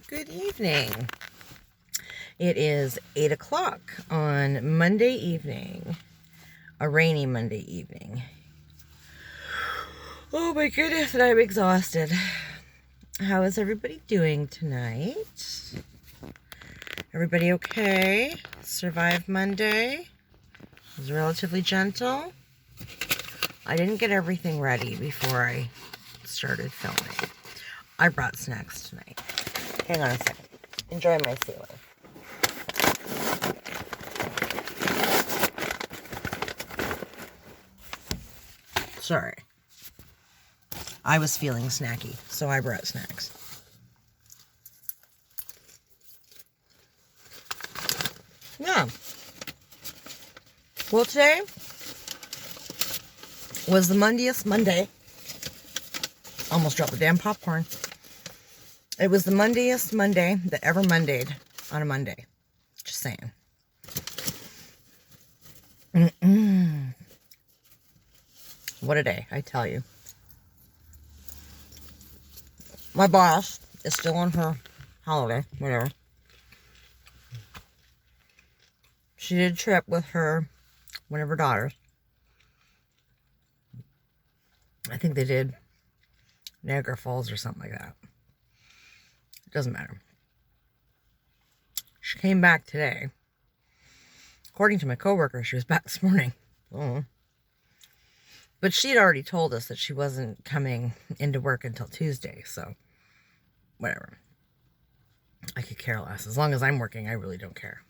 Good evening. It is 8 o'clock on Monday evening. A rainy Monday evening. Oh my goodness, and I'm exhausted. How is everybody doing tonight? Everybody okay? Survived Monday? It was relatively gentle. I didn't get everything ready before I started filming. I brought snacks tonight. Hang on a second. Enjoy my ceiling. Sorry. I was feeling snacky, so I brought snacks. Yeah. Well, today was the Mondayest Monday. Almost dropped the damn popcorn. It was the Mondayest Monday that ever Mondayed on a Monday. Just saying. What a day, I tell you. My boss is still on her holiday, whatever. She did a trip with one of her daughters. I think they did Niagara Falls or something like that. It doesn't matter. She came back today. According to my coworker, she was back this morning. Oh. But she'd already told us that she wasn't coming into work until Tuesday, so whatever. I could care less. As long as I'm working, I really don't care.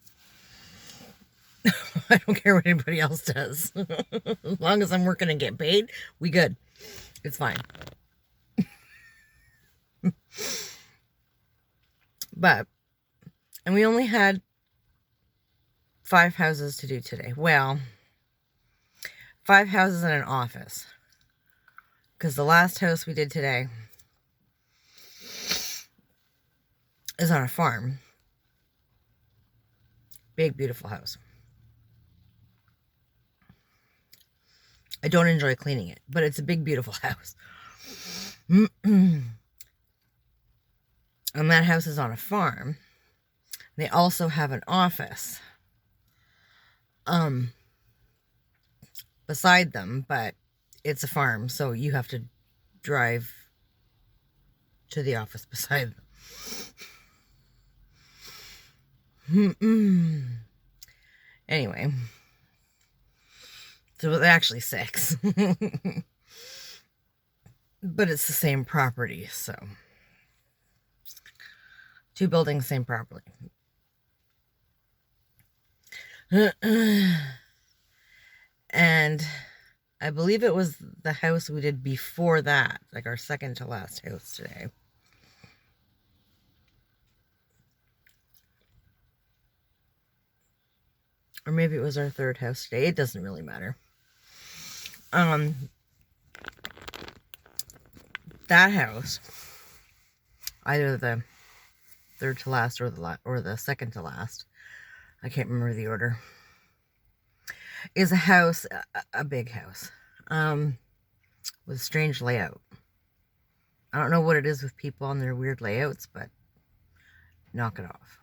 I don't care what anybody else does. As long as I'm working and getting paid, we good. It's fine. And we only had 5 houses to do today. Well, 5 houses and an office. Because the last house we did today is on a farm. Big, beautiful house. I don't enjoy cleaning it, but it's a big, beautiful house. And that house is on a farm. They also have an office beside them, but it's a farm, so you have to drive to the office beside them. Anyway, so it's actually 6. But it's the same property, so 2 buildings, same property. And I believe it was the house we did before that, like our second to last house today. Or maybe it was our third house today. It doesn't really matter. That house, either the third to last or the second to last, I can't remember the order, is a house, a big house, with a strange layout. I don't know what it is with people and their weird layouts, but knock it off.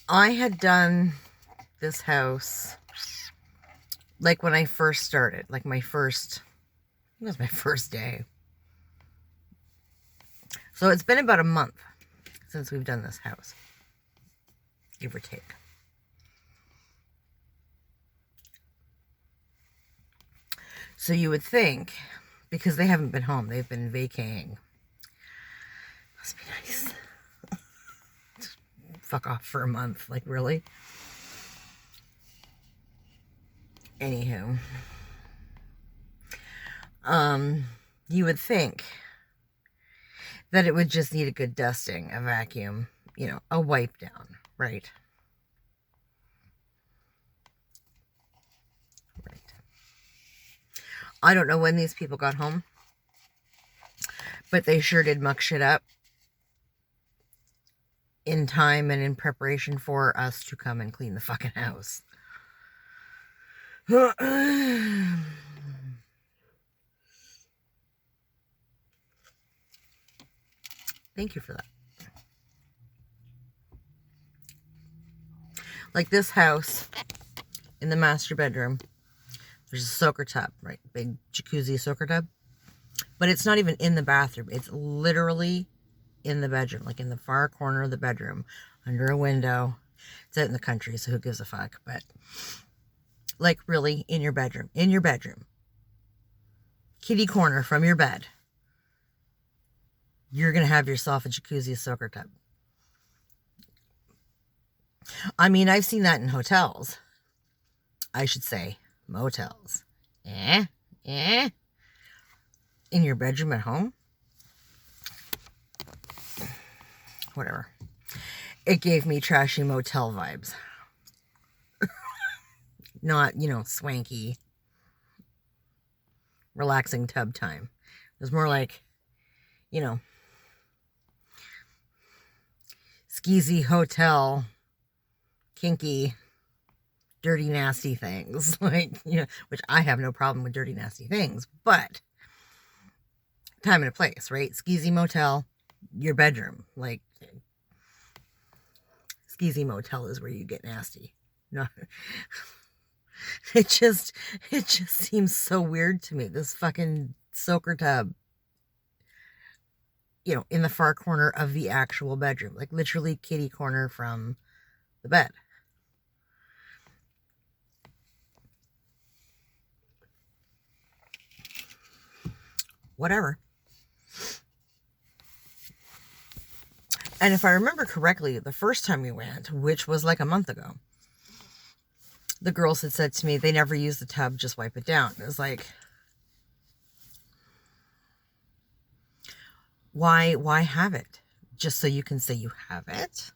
I had done this house like when I first started, like it was my first day. So it's been about a month since we've done this house, give or take. So you would think, because they haven't been home, they've been vacating. Must be nice. Fuck off for a month, like really? Anywho. You would think that it would just need a good dusting, a vacuum, a wipe down, right? Right. I don't know when these people got home, but they sure did muck shit up in time and in preparation for us to come and clean the fucking house. Thank you for that. Like this house, in the master bedroom, there's a soaker tub, right? Big jacuzzi soaker tub. But it's not even in the bathroom. It's literally in the bedroom, like in the far corner of the bedroom, under a window. It's out in the country, so who gives a fuck? But like really in your bedroom. In your bedroom. Kitty corner from your bed. You're going to have yourself a jacuzzi soaker tub. I mean, I've seen that in hotels. I should say motels. In your bedroom at home? Whatever. It gave me trashy motel vibes. Not, you know, swanky, relaxing tub time. It was more like, you know, skeezy hotel, kinky, dirty, nasty things. Like, you know, which I have no problem with dirty, nasty things, but time and a place, right? Skeezy motel, your bedroom. Like, skeezy motel is where you get nasty. No. It just seems so weird to me. This fucking soaker tub, you know, in the far corner of the actual bedroom. Like literally kitty corner from the bed. Whatever. And if I remember correctly, the first time we went, which was like a month ago, the girls had said to me, they never use the tub, just wipe it down. It was like, why have it? Just so you can say you have it?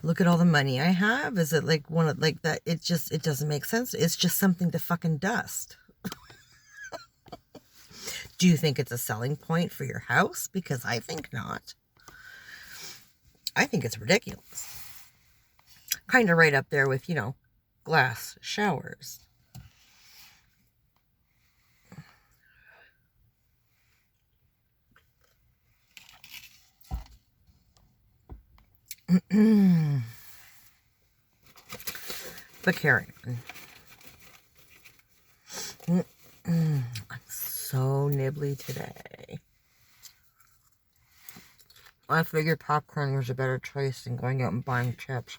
Look at all the money I have. Is it like one of, like that? It doesn't make sense. It's just something to fucking dust. Do you think it's a selling point for your house? Because I think not. I think it's ridiculous. Kind of right up there with, you know, glass showers. But carry on. I'm so nibbly today. I figured popcorn was a better choice than going out and buying chips.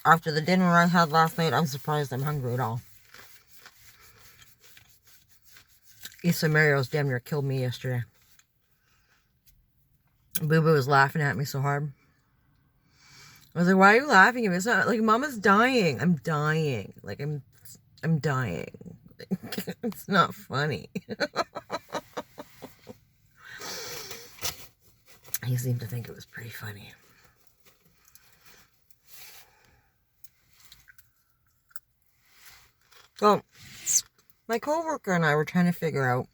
After the dinner I had last night, I'm surprised I'm hungry at all. Issa Mario's damn near killed me yesterday. Boo Boo was laughing at me so hard. I was like, why are you laughing at me? It's not like Mama's dying. I'm dying. Like I'm dying. It's not funny. He seemed to think it was pretty funny. Well, my coworker and I were trying to figure out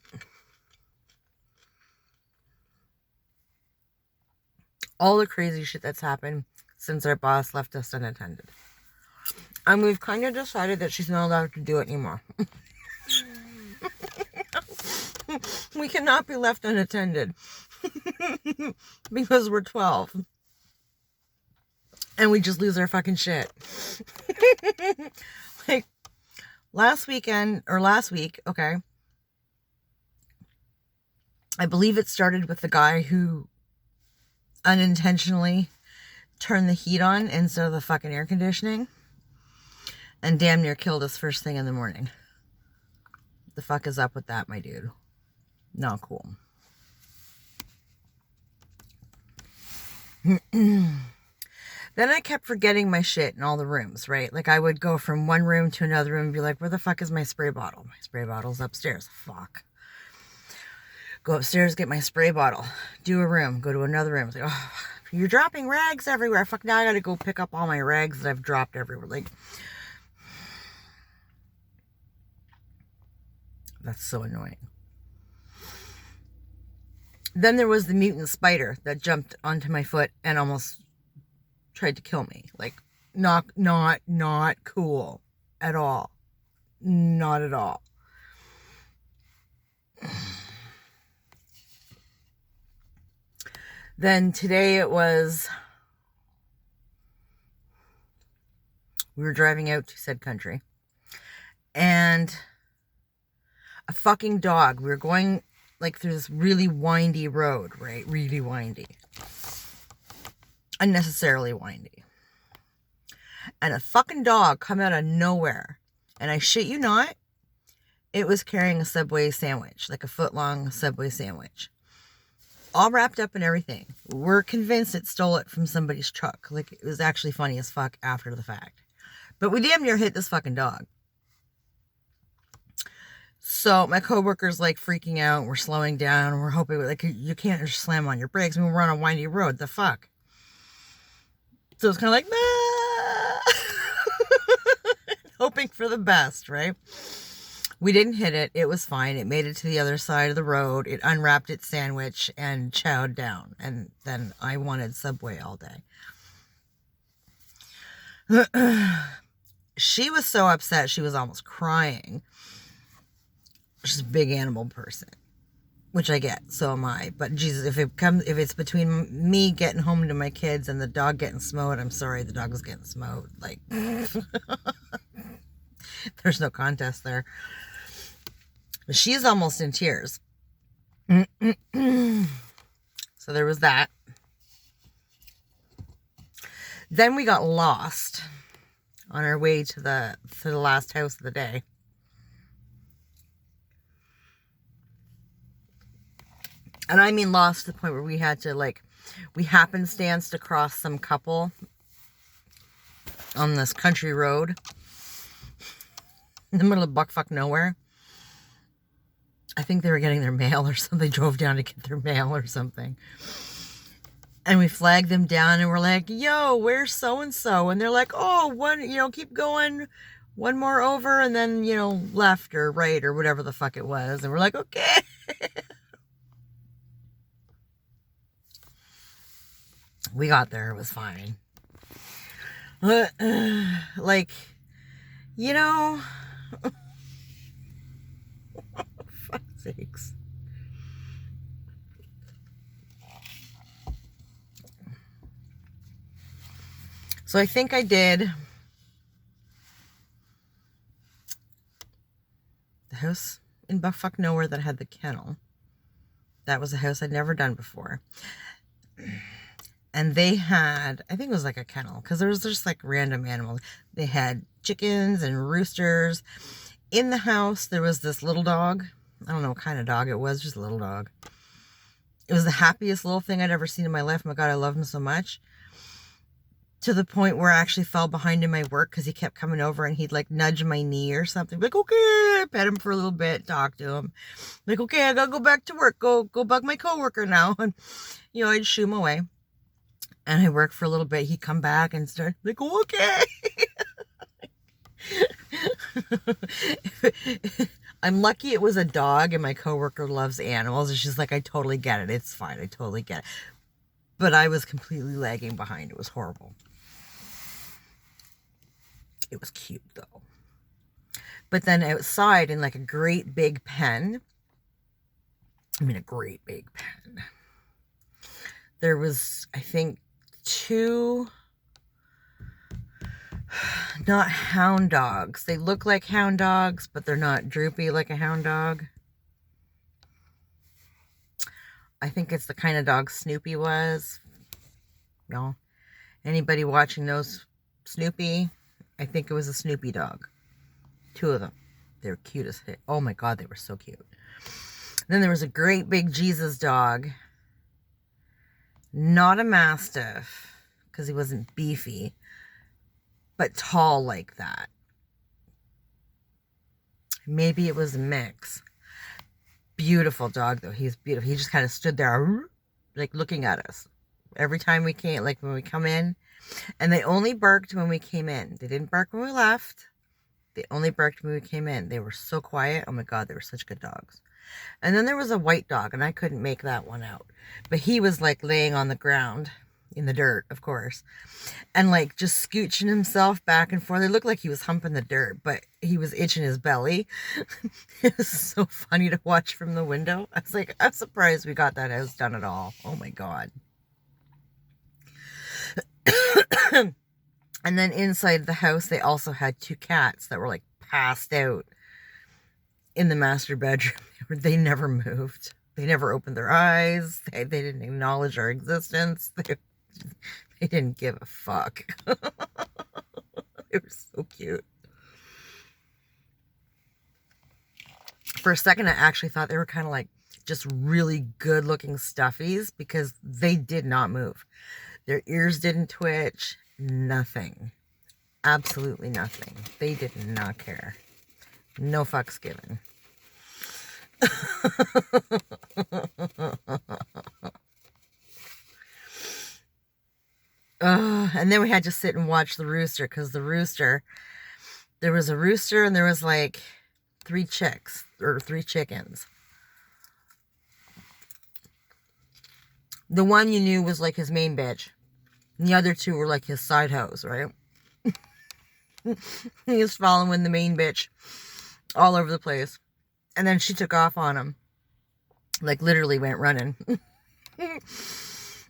all the crazy shit that's happened since our boss left us unattended. And we've kind of decided that she's not allowed to do it anymore. We cannot be left unattended. Because we're 12. And we just lose our fucking shit. Like, last week, okay. I believe it started with the guy who unintentionally turned the heat on instead of the fucking air conditioning. And damn near killed us first thing in the morning. The fuck is up with that, my dude? Not cool. Then I kept forgetting my shit in all the rooms, right? Like I would go from one room to another room and be like, where the fuck is my spray bottle? My spray bottle's upstairs. Fuck. Go upstairs, get my spray bottle. Do a room. Go to another room. It's like, oh, you're dropping rags everywhere. Fuck, now I gotta go pick up all my rags that I've dropped everywhere. Like, that's so annoying. Then there was the mutant spider that jumped onto my foot and almost tried to kill me. Like, not cool at all. Not at all. Then today it was, we were driving out to said country, and a fucking dog, we were going like through this really windy road, right? Really windy. Unnecessarily windy. And a fucking dog come out of nowhere. And I shit you not, it was carrying a Subway sandwich, like a foot-long Subway sandwich. All wrapped up and everything. We're convinced it stole it from somebody's truck. Like, it was actually funny as fuck after the fact. But we damn near hit this fucking dog. So my coworker's like freaking out. We're slowing down. We're hoping, like, you can't just slam on your brakes. I mean, we're on a windy road. The fuck? So it's kind of like, hoping for the best, right? We didn't hit it. It was fine. It made it to the other side of the road. It unwrapped its sandwich and chowed down. And then I wanted Subway all day. She was so upset she was almost crying. She's a big animal person, which I get. So am I. But Jesus, if it's between me getting home to my kids and the dog getting smoked, I'm sorry, the dog was getting smoked. Like, there's no contest there. But she's almost in tears. So there was that. Then we got lost on our way to the last house of the day. And I mean lost to the point where we had to, like, we happenstanced across some couple on this country road in the middle of buckfuck nowhere. I think they were getting their mail or something. They drove down to get their mail or something. And we flagged them down and we're like, yo, where's so-and-so? And they're like, oh, keep going. One more over and then, left or right or whatever the fuck it was. And we're like, okay. We got there. It was fine. Like, fuck's sakes. So I think I did the house in buckfuck nowhere that had the kennel. That was a house I'd never done before. And they had, I think it was like a kennel, because there was just like random animals. They had chickens and roosters. In the house, there was this little dog. I don't know what kind of dog it was, just a little dog. It was the happiest little thing I'd ever seen in my life. Oh my God, I love him so much. To the point where I actually fell behind in my work because he kept coming over and he'd like nudge my knee or something. Like, okay, pet him for a little bit, talk to him. Like, okay, I gotta go back to work. Go bug my coworker now. And, I'd shoo him away. And I worked for a little bit. He'd come back and start like, oh, okay. I'm lucky it was a dog and my coworker loves animals. And she's like, I totally get it. It's fine. I totally get it. But I was completely lagging behind. It was horrible. It was cute though. But then outside in like a great big pen. A great big pen. There was, I think, 2, not hound dogs. They look like hound dogs, but they're not droopy like a hound dog. I think it's the kind of dog Snoopy was. No. Anybody watching knows Snoopy? I think it was a Snoopy dog. 2 of them. They were cute as heck. Oh my God, they were so cute. Then there was a great big Jesus dog. Not a Mastiff, because he wasn't beefy, but tall like that. Maybe it was a mix. Beautiful dog, though. He's beautiful. He just kind of stood there, like, looking at us. Every time we came, like, when we come in. And they only barked when we came in. They didn't bark when we left. They only barked when we came in. They were so quiet. Oh, my God, they were such good dogs. And then there was a white dog, and I couldn't make that one out. But he was, like, laying on the ground. in the dirt, of course, and like just scooching himself back and forth. It looked like he was humping the dirt, but he was itching his belly. It was so funny to watch from the window. I was like, I'm surprised we got that house done at all. Oh my God. And then inside the house, they also had 2 cats that were like passed out in the master bedroom. They never moved. They never opened their eyes. They didn't acknowledge our existence. They didn't give a fuck. They were so cute. For a second, I actually thought they were kind of like just really good looking stuffies because they did not move. Their ears didn't twitch. Nothing. Absolutely nothing. They did not care. No fucks given. And then we had to sit and watch the rooster because there was a rooster and there was like 3 chicks or 3 chickens. The one you knew was like his main bitch. And the other 2 were like his side hoes, right? He was following the main bitch all over the place. And then she took off on him. Like literally went running.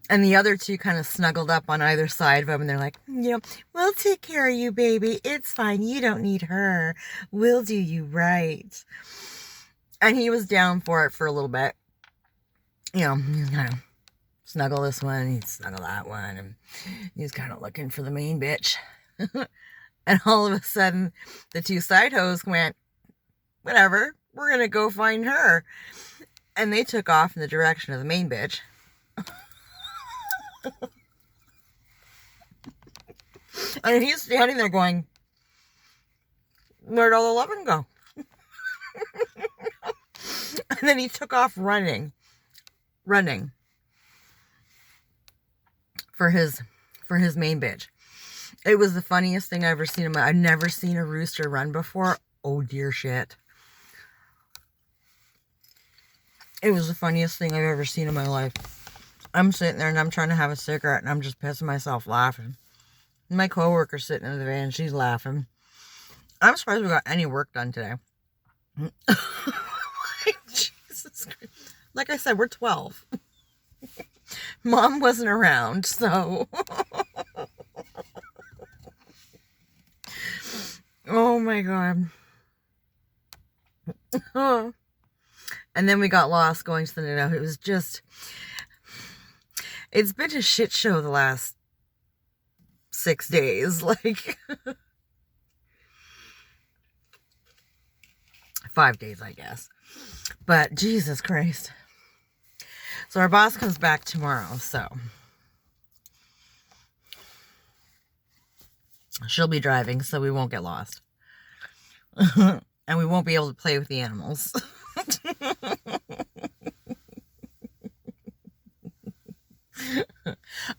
And the other 2 kind of snuggled up on either side of him. And they're like, we'll take care of you, baby. It's fine. You don't need her. We'll do you right. And he was down for it for a little bit. He's kind of snuggle this one, he'd snuggle that one, and he's kind of looking for the main bitch. And all of a sudden, the 2 side hoes went, whatever, we're gonna go find her. And they took off in the direction of the main bitch. And he's standing there going, where'd all the loving go? And then he took off running. For his main bitch. It was the funniest thing I've ever seen in my... I've never seen a rooster run before. Oh dear shit. It was the funniest thing I've ever seen in my life. I'm sitting there and I'm trying to have a cigarette and I'm just pissing myself laughing. My coworker's sitting in the van, she's laughing. I'm surprised we got any work done today. Jesus Christ. Like I said, we're 12. Mom wasn't around, so... Oh my God. And then we got lost going to the night out. It was just... It's been a shit show the last 6 days. Like... 5 days, I guess. But Jesus Christ. So our boss comes back tomorrow, so she'll be driving, so we won't get lost. And we won't be able to play with the animals.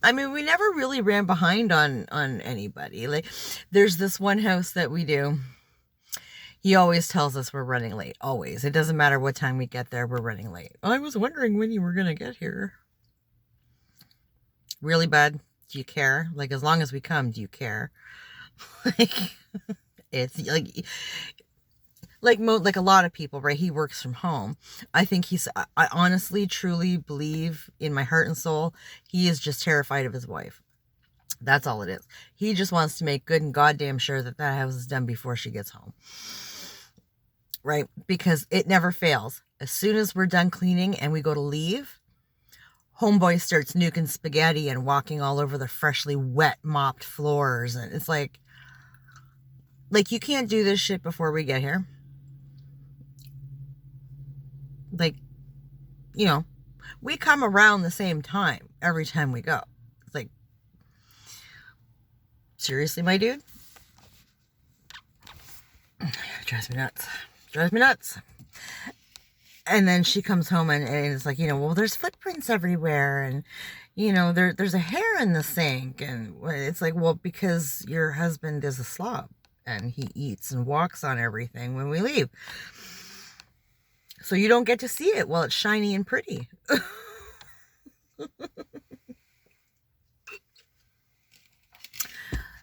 I mean, we never really ran behind on anybody. Like, there's this one house that we do. He always tells us we're running late. Always. It doesn't matter what time we get there, we're running late. I was wondering when you were going to get here. Really, bud? Do you care? Like, as long as we come, do you care? Like, it's like a lot of people, right? He works from home. I honestly, truly believe in my heart and soul, he is just terrified of his wife. That's all it is. He just wants to make good and goddamn sure that house is done before she gets home. Right? Because it never fails. As soon as we're done cleaning and we go to leave, homeboy starts nuking spaghetti and walking all over the freshly wet, mopped floors. And it's like you can't do this shit before we get here. Like, we come around the same time every time we go. It's like, seriously, my dude? It drives me nuts. Drives me nuts. And then she comes home and it's like, well, there's footprints everywhere. And, there's a hair in the sink. And it's like, well, because your husband is a slob. And he eats and walks on everything when we leave. So you don't get to see it while it's shiny and pretty.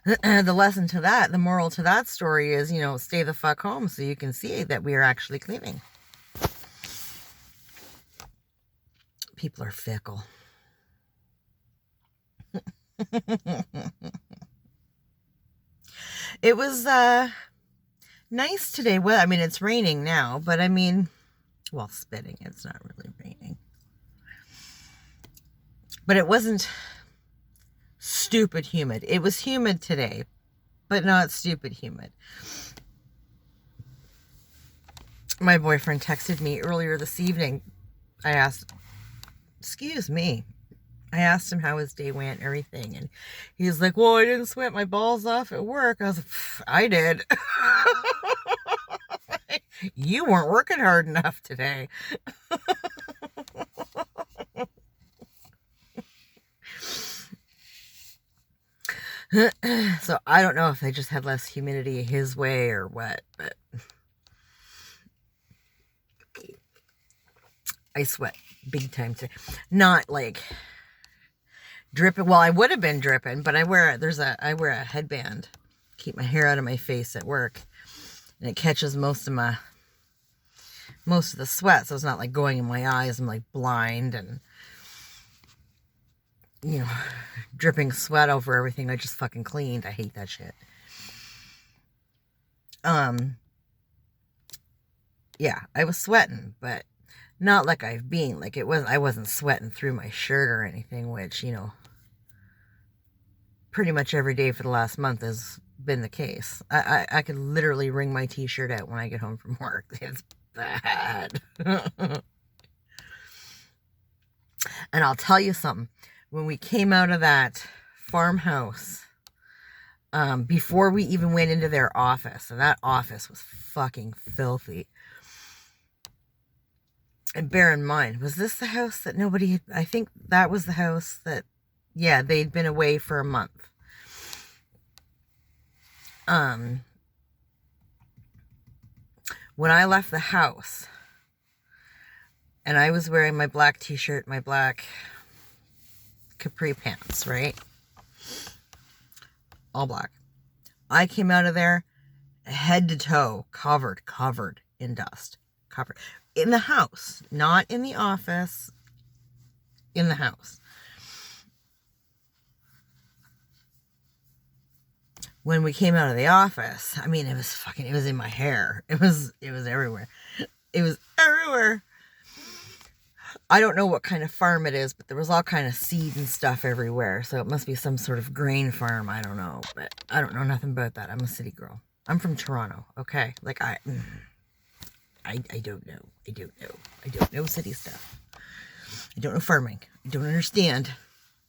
The lesson to that, the moral to that story is, stay the fuck home so you can see that we are actually cleaning. People are fickle. It was nice today. Well, I mean, it's raining now, but I mean, well, spitting, it's not really raining. But it wasn't stupid humid. It was humid today, but not stupid humid. My boyfriend texted me earlier this evening. I asked him how his day went and everything. And he's like, well, I didn't sweat my balls off at work. I was like, I did. You weren't working hard enough today. So I don't know if they just had less humidity his way or what, but I sweat big time today. Not like dripping. Well, I would have been dripping, but I wear a headband, keep my hair out of my face at work, and it catches most of the sweat, so it's not like going in my eyes. I'm like blind and dripping sweat over everything I just fucking cleaned. I hate that shit. Yeah, I was sweating, but not like I've been. Like I wasn't sweating through my shirt or anything, which, pretty much every day for the last month has been the case. I could literally wring my t-shirt out when I get home from work. It's bad. And I'll tell you something. When we came out of that farmhouse, before we even went into their office, and that office was fucking filthy. And bear in mind, was this the house that nobody had, I think that was the house that, yeah, they'd been away for a month. When I left the house, and I was wearing my black t-shirt, my black capri pants, right? All black. I came out of there head to toe, covered in dust. Covered. In the house, not in the office, in the house. When we came out of the office, I mean, it was in my hair. It was everywhere. It was everywhere. I don't know what kind of farm it is, but there was all kind of seed and stuff everywhere. So it must be some sort of grain farm. I don't know, but I don't know nothing about that. I'm a city girl. I'm from Toronto. Okay. Like I don't know. I don't know city stuff. I don't know farming. I don't understand.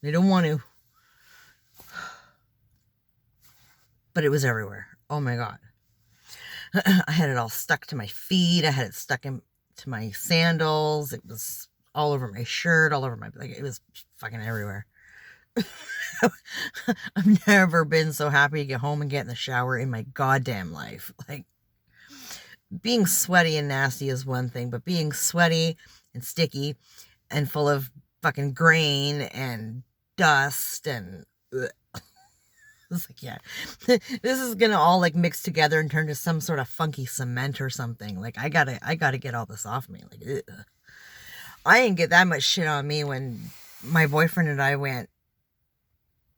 I don't want to. But it was everywhere. Oh my God. I had it all stuck to my feet. I had it stuck into my sandals. It was all over my shirt, all over it was fucking everywhere. I've never been so happy to get home and get in the shower in my goddamn life. Like, being sweaty and nasty is one thing, but being sweaty and sticky and full of fucking grain and dust and it's like, yeah, this is gonna all like mix together and turn to some sort of funky cement or something. Like, I gotta get all this off me. Like, ugh. I didn't get that much shit on me when my boyfriend and I went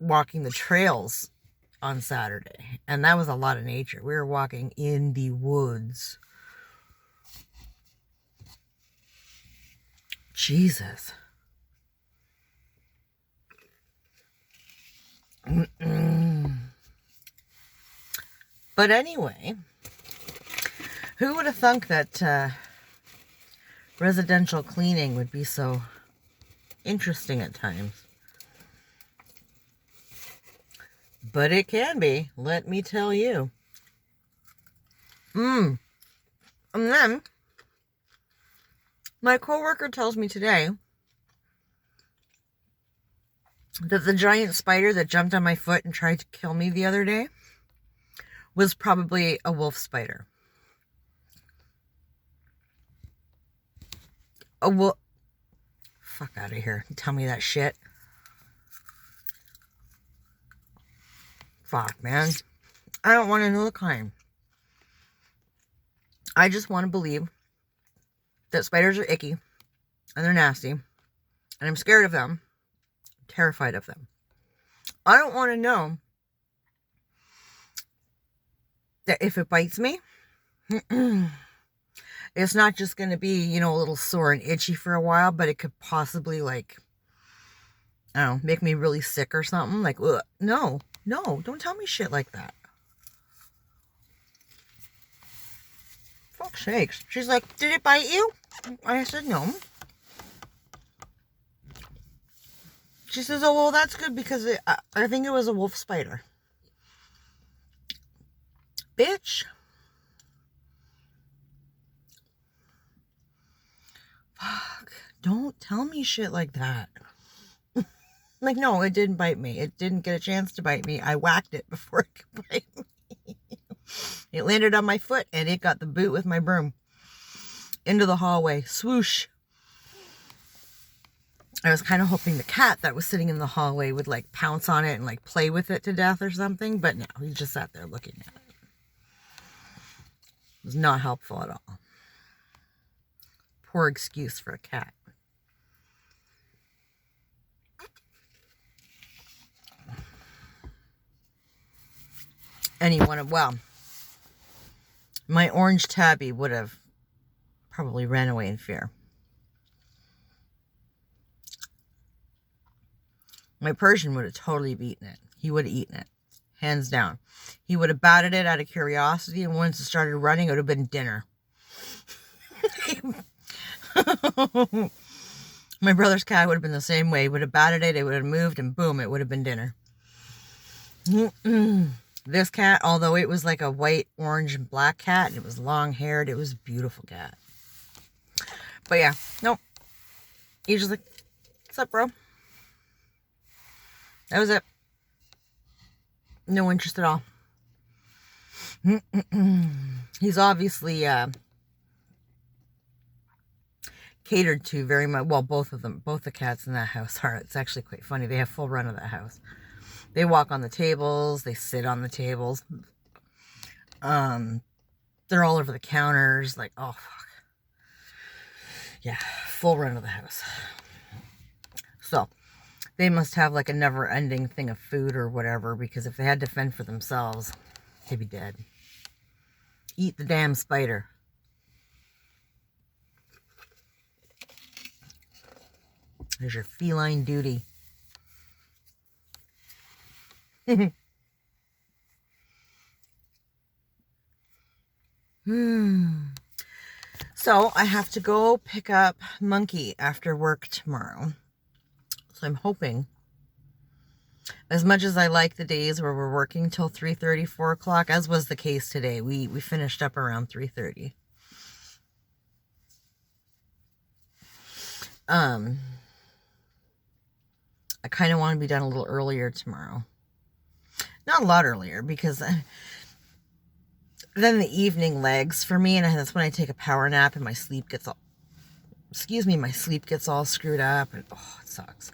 walking the trails on Saturday, and that was a lot of nature. We were walking in the woods. Jesus. But anyway, who would have thunk that residential cleaning would be so interesting at times? But it can be, let me tell you. And then, my coworker tells me today that the giant spider that jumped on my foot and tried to kill me the other day was probably a wolf spider. A wolf. Fuck out of here. Tell me that shit. Fuck, man. I don't want to know the claim. I just want to believe that spiders are icky and they're nasty. And I'm scared of them. I'm terrified of them. I don't want to know that if it bites me, it's not just going to be, you know, a little sore and itchy for a while, but it could possibly, like, I don't know, make me really sick or something. Like, ugh. No, don't tell me shit like that. Fuck's sakes. She's like, did it bite you? I said, no. She says, oh, well, that's good because I think it was a wolf spider. Bitch. Fuck. Don't tell me shit like that. Like, no, it didn't bite me. It didn't get a chance to bite me. I whacked it before it could bite me. It landed on my foot and it got the boot with my broom. Into the hallway. Swoosh. I was kind of hoping the cat that was sitting in the hallway would like pounce on it and like play with it to death or something. But no, he just sat there looking at it. It was not helpful at all. Poor excuse for a cat. Well, my orange tabby would have probably ran away in fear. My Persian would have totally beaten it. He would have eaten it. Hands down. He would have batted it out of curiosity, and once it started running, it would have been dinner. My brother's cat would have been the same way. He would have batted it, it would have moved, and boom, it would have been dinner. This cat, although it was like a white, orange, and black cat, and it was long-haired, it was a beautiful cat. But yeah, nope. He just like, what's up, bro? That was it. No interest at all. He's obviously catered to very much. Well, both of them, both the cats in that house are. It's actually quite funny. They have full run of that house. They walk on the tables. They sit on the tables. They're all over the counters. Like, oh, fuck. Yeah, full run of the house. So, they must have like a never-ending thing of food or whatever, because if they had to fend for themselves, they'd be dead. Eat the damn spider. There's your feline duty. So I have to go pick up Monkey after work tomorrow. So I'm hoping, as much as I like the days where we're working till 3:30, 4 o'clock, as was the case today, we finished up around 3:30. I kind of want to be done a little earlier tomorrow. Not a lot earlier, because then the evening lags for me, and that's when I take a power nap and my sleep gets all, my sleep gets all screwed up, and oh, it sucks.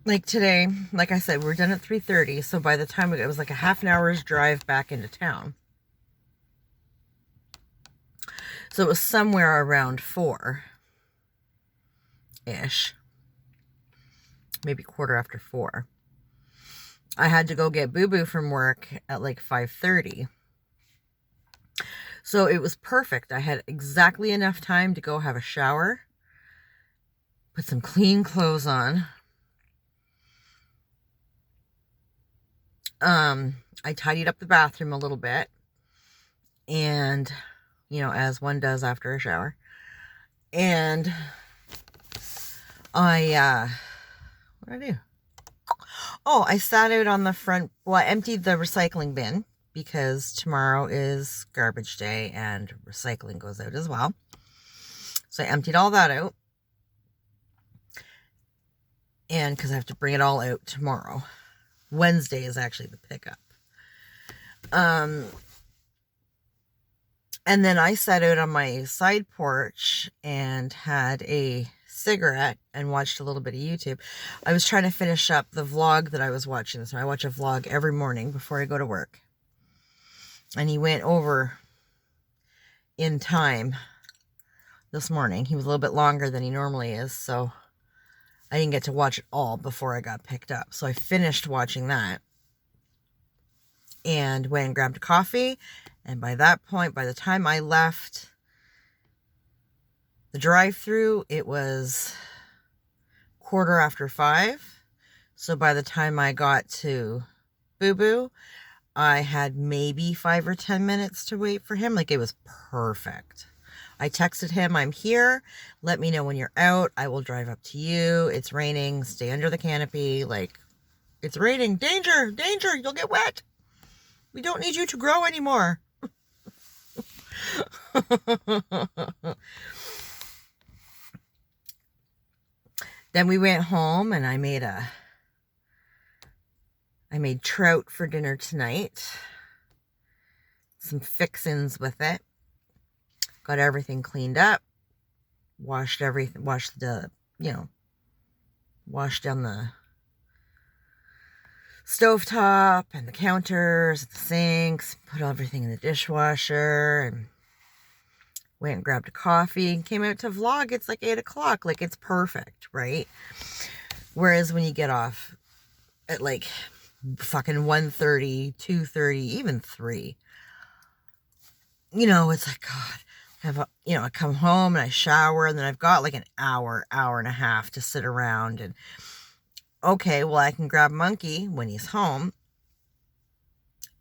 Like today, like I said, we're done at 3:30, so by the time it was like a half an hour's drive back into town. So it was somewhere around 4-ish. Maybe 4:15. I had to go get Boo Boo from work at like 5:30. So it was perfect. I had exactly enough time to go have a shower, put some clean clothes on. I tidied up the bathroom a little bit, and, you know, as one does after a shower. And what did I do? Oh, I sat out on the front, well, I emptied the recycling bin, because tomorrow is garbage day and recycling goes out as well. So I emptied all that out. And because I have to bring it all out tomorrow. Wednesday is actually the pickup. And then I sat out on my side porch and had a cigarette and watched a little bit of YouTube. I was trying to finish up the vlog that I was watching. So I watch a vlog every morning before I go to work. And he went over in time this morning. He was a little bit longer than he normally is, so I didn't get to watch it all before I got picked up. So I finished watching that and went and grabbed a coffee. And by that point, by the time I left the drive-through, it was 5:15. So by the time I got to Boo Boo, I had maybe 5 or 10 minutes to wait for him. Like, it was perfect. I texted him, I'm here. Let me know when you're out. I will drive up to you. It's raining. Stay under the canopy. Like, it's raining. Danger, danger. You'll get wet. We don't need you to grow anymore. Then we went home and I made trout for dinner tonight. Some fixins with it. Got everything cleaned up. Washed everything, washed down the stovetop and the counters, the sinks, put everything in the dishwasher, and went and grabbed a coffee and came out to vlog. It's like 8 o'clock. Like, it's perfect, right? Whereas when you get off at like fucking 1:30, 2:30, even 3, it's like, God, I come home and I shower, and then I've got like an hour and a half to sit around. And okay, well, I can grab Monkey when he's home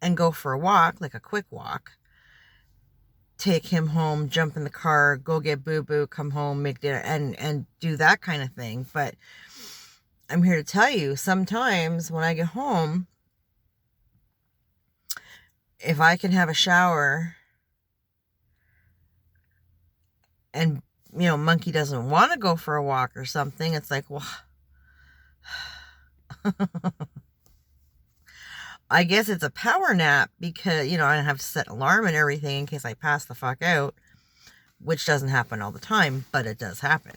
and go for a walk, like a quick walk. Take him home, jump in the car, go get Boo Boo, come home, make dinner, and do that kind of thing. But I'm here to tell you, sometimes when I get home, if I can have a shower and, Monkey doesn't want to go for a walk or something, it's like, well, I guess it's a power nap because, I don't have to set an alarm and everything in case I pass the fuck out, which doesn't happen all the time, but it does happen.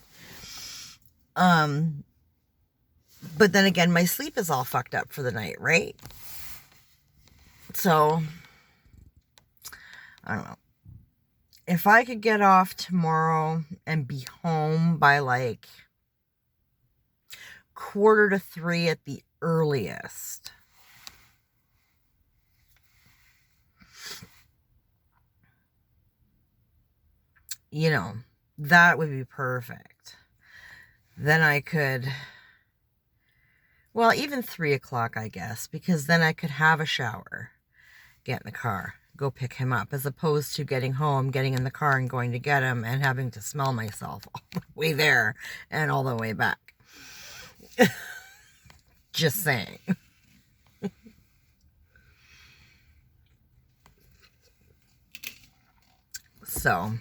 But then again, my sleep is all fucked up for the night, right? So, I don't know. If I could get off tomorrow and be home by like 2:45 at the earliest, that would be perfect. Then I could, well, even 3 o'clock, I guess, because then I could have a shower, get in the car, go pick him up, as opposed to getting home, getting in the car and going to get him and having to smell myself all the way there and all the way back. Just saying. So,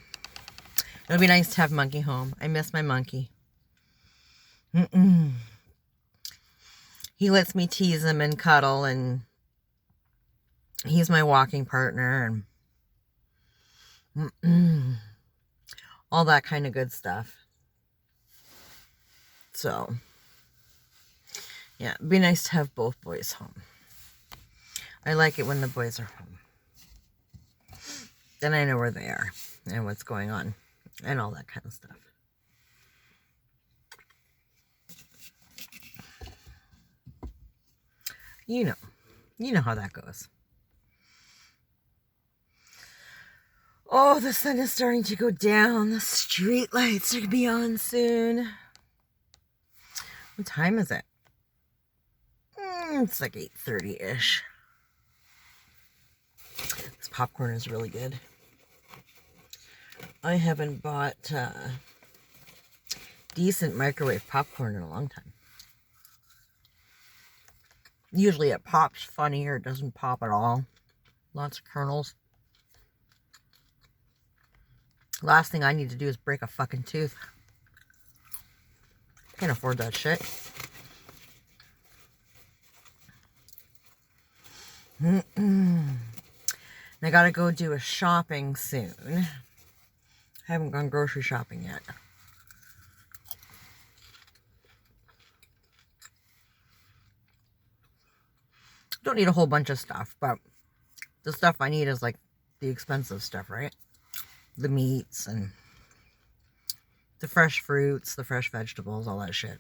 it'll be nice to have Monkey home. I miss my Monkey. He lets me tease him and cuddle, and he's my walking partner, and all that kind of good stuff. So, yeah, it'd be nice to have both boys home. I like it when the boys are home. Then I know where they are and what's going on and all that kind of stuff. You know how that goes. Oh, the sun is starting to go down. The street lights are going to be on soon. What time is it? It's like 8:30-ish. This popcorn is really good. I haven't bought decent microwave popcorn in a long time. Usually it pops funny or it doesn't pop at all. Lots of kernels. Last thing I need to do is break a fucking tooth. Can't afford that shit. I gotta go do a shopping soon. I haven't gone grocery shopping yet. Don't need a whole bunch of stuff, but the stuff I need is like the expensive stuff, right? The meats and the fresh fruits, the fresh vegetables, all that shit.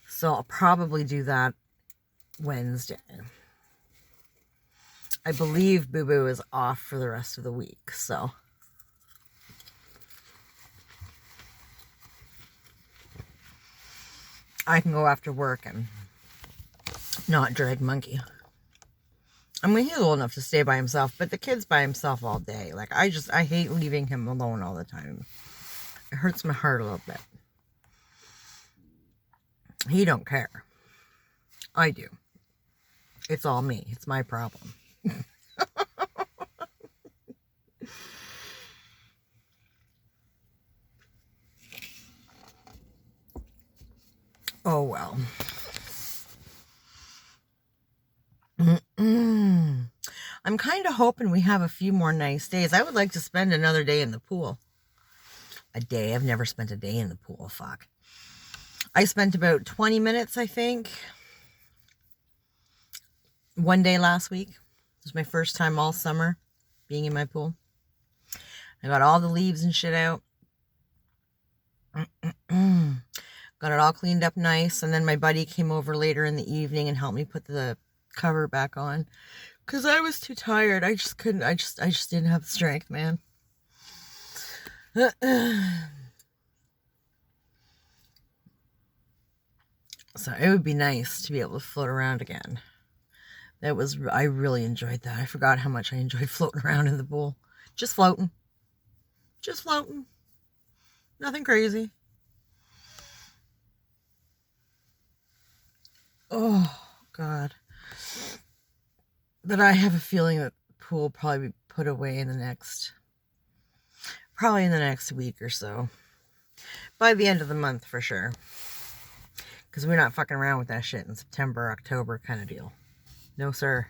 So I'll probably do that Wednesday. I believe Boo Boo is off for the rest of the week, so I can go after work and not drag Monkey. I mean, he's old enough to stay by himself, but the kid's by himself all day. Like, I hate leaving him alone all the time. It hurts my heart a little bit. He don't care. I do. It's all me. It's my problem. Oh, well. I'm kind of hoping we have a few more nice days. I would like to spend another day in the pool. A day? I've never spent a day in the pool. Fuck. I spent about 20 minutes, I think. One day last week. It was my first time all summer being in my pool. I got all the leaves and shit out. Got it all cleaned up nice. And then my buddy came over later in the evening and helped me put the cover back on. Because I was too tired. I just couldn't. I just didn't have the strength, man. So it would be nice to be able to float around again. I really enjoyed that. I forgot how much I enjoyed floating around in the pool. Just floating. Just floating. Nothing crazy. Oh, God. But I have a feeling that the pool will probably be put away in the next week or so. By the end of the month, for sure. Because we're not fucking around with that shit in September, October kind of deal. No, sir.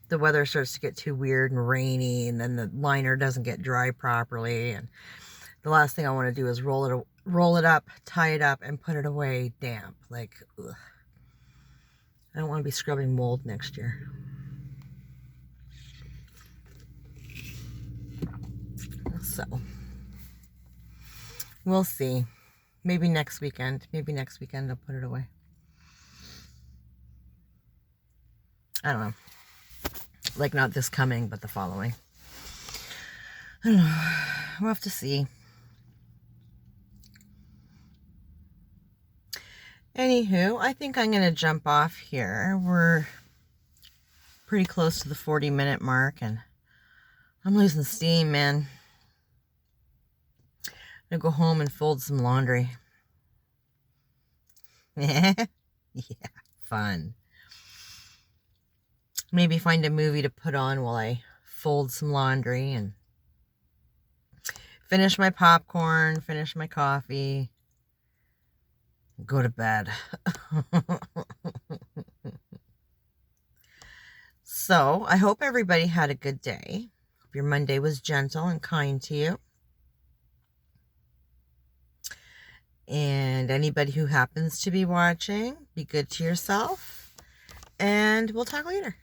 The weather starts to get too weird and rainy, and then the liner doesn't get dry properly. And the last thing I want to do is roll it up, tie it up, and put it away damp. Like, ugh. I don't want to be scrubbing mold next year. So, we'll see. Maybe next weekend. Maybe next weekend I'll put it away. I don't know. Like, not this coming, but the following. I don't know. We'll have to see. Anywho, I think I'm going to jump off here. We're pretty close to the 40-minute mark, and I'm losing steam, man. I'm going to go home and fold some laundry. Yeah, fun. Maybe find a movie to put on while I fold some laundry and finish my popcorn, finish my coffee, go to bed. So, I hope everybody had a good day. Hope your Monday was gentle and kind to you. And anybody who happens to be watching, be good to yourself. And we'll talk later.